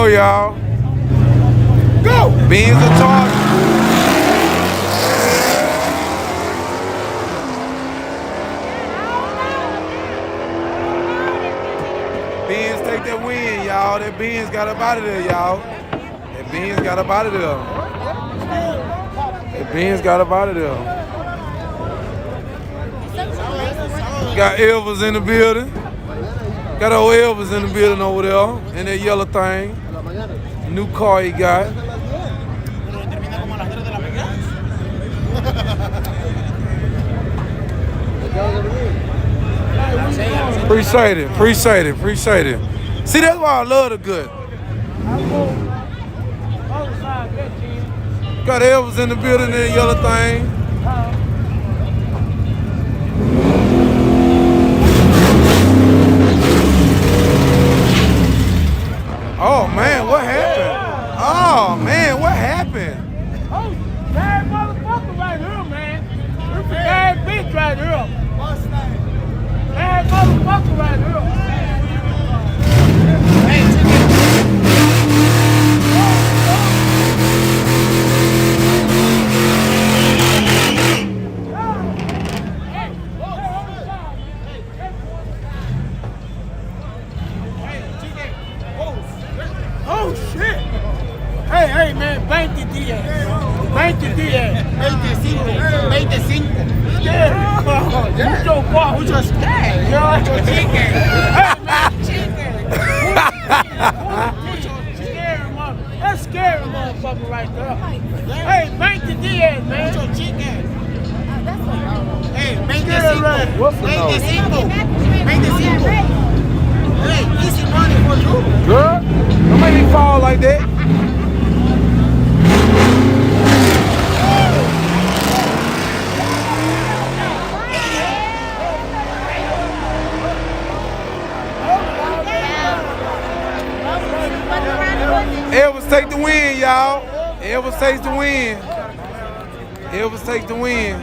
go, y'all. Go! Beans are charged. Beans take that win, y'all. That Beans got up out of there, y'all. That Beans got up out of there. That Beans got up out of there. Got Elvis in the building. Got old Elvis in the building over there. In that yellow thing. New car he got. Appreciate it, appreciate it, appreciate it. See, that's why I love the good. Got Elvis in the building in the yellow thing. Oh man, what happened? Oh man, what happened? Oh, bad motherfucker right here, man. This a bad bitch right here. Bad motherfucker right here. Oh shit! Hey man, 20 días. 20 días. 25. Yeah. Who's your boy? Who's your scared? You're your chicken. Hey man, chicken. That's scary motherfucker right there. Hey, 20 días, man. Who's your chicken? Hey, 25. 25. Hey, easy money for you. Girl, don't make me fall like that. Elvis take the win, y'all. Elvis takes the win. Elvis takes the win.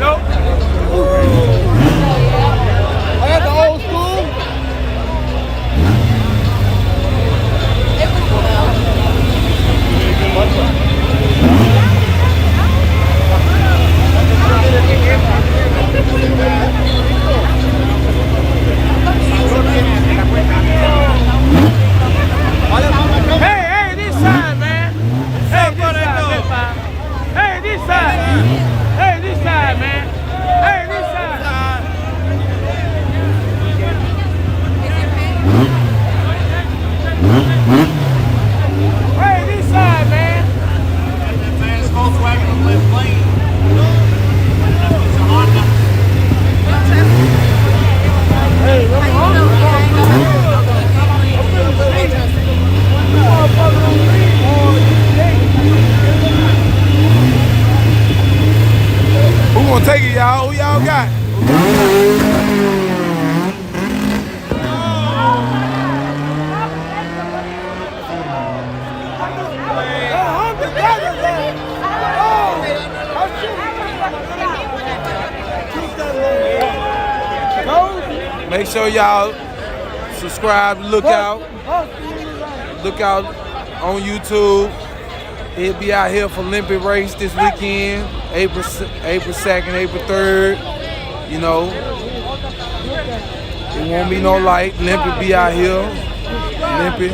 Nope. I had the old school. Hey, this side, man. Hey, this side. Hey, this side. Hey, this side, man. Hey, this side. Hey, this side, man. It's Volkswagen on left lane. It's a Honda. Hey, who gonna take it, y'all? Who y'all got? Make sure y'all subscribe, look out on YouTube. He'll be out here for Olympic race this weekend, April 2nd, April 3rd. You know, it won't be no light. Olympic be out here. Olympic.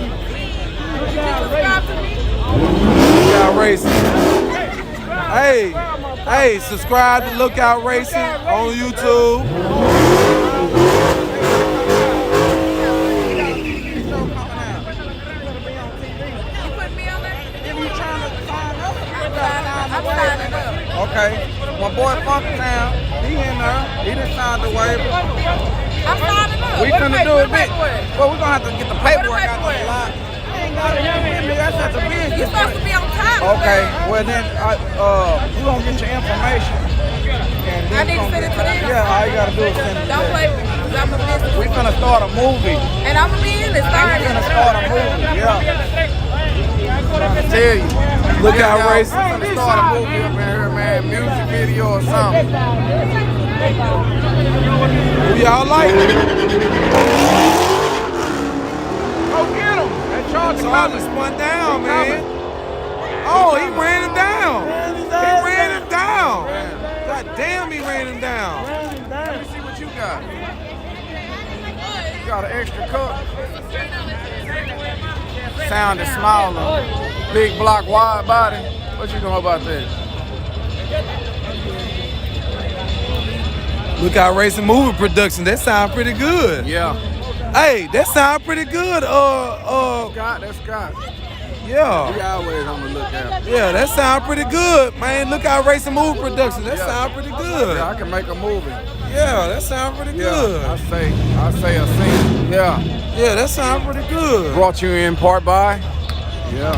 Lookout Racing. Hey, subscribe to Lookout Racing on YouTube. Okay, my boy Funky Town, he in there. He done signed the waiver. I'm signing up. We finna do it big. Well, we're gonna have to get the paperwork out the lot. That's at the business. You're supposed to be on time. Okay, well then, we're gonna get your information. I need to send it to them. Yeah, all you gotta do is send it. Don't play with me, because I'm a business. We finna start a movie. And I'm gonna be in it. We finna start a movie, yeah. Tell you. Look out, racing. I'm gonna start a movie up in here, man. Music video or something. Who y'all like? Go get him. That Charles Charlie spun down, man. Oh, he ran him down. He ran him down. God damn, he ran him down. Let me see what you got. You got an extra cup. Sounded smaller. Big block, wide body. What you know about that? Look out, racing movie production. That sound pretty good. Yeah. Hey, that sound pretty good. Scott, that's Scott. Yeah. We always on the lookout. Yeah, that sound pretty good, man. Look out, racing movie production. That sound pretty good. Yeah, I can make a movie. Yeah, that sound pretty good. I say a scene. Yeah. Yeah, that sound pretty good. Brought you in part by. Yeah.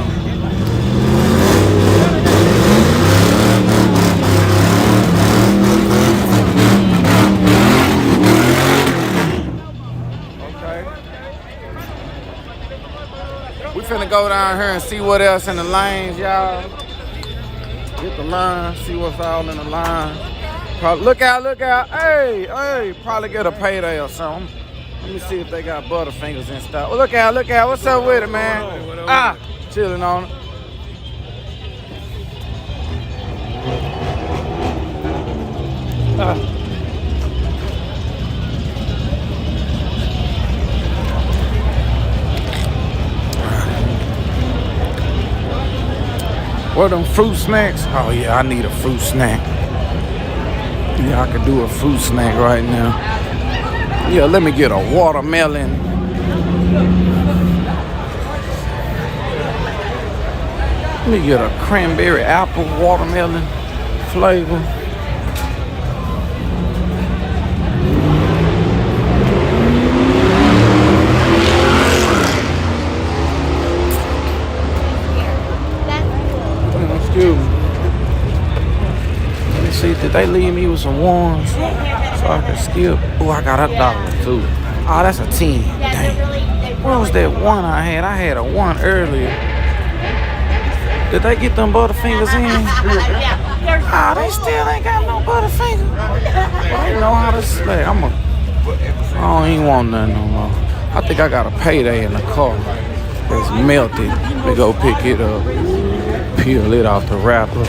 We finna go down here and see what else in the lanes, y'all. Get the line, see what's all in the line. Probably, look out. Hey, probably get a payday or something. Let me see if they got Butterfingers in stock. Well, look out. What's up with it, man? Chilling on it. What them fruit snacks? Oh yeah, I need a fruit snack. Yeah, I could do a fruit snack right now. Yeah, let me get a watermelon. Let me get a cranberry apple watermelon flavor. Excuse me. Let me see, did they leave me with some ones so I can skip? Oh, I got $1 too. Oh, that's a 10. Dang. What was that one I had? I had a 1 earlier. Did they get them Butterfingers in? Oh, they still ain't got no Butterfingers. I don't know how to select. I don't even want nothing no more. I think I got a payday in the car. It's melted. We go pick it up, peel it off the wrapper.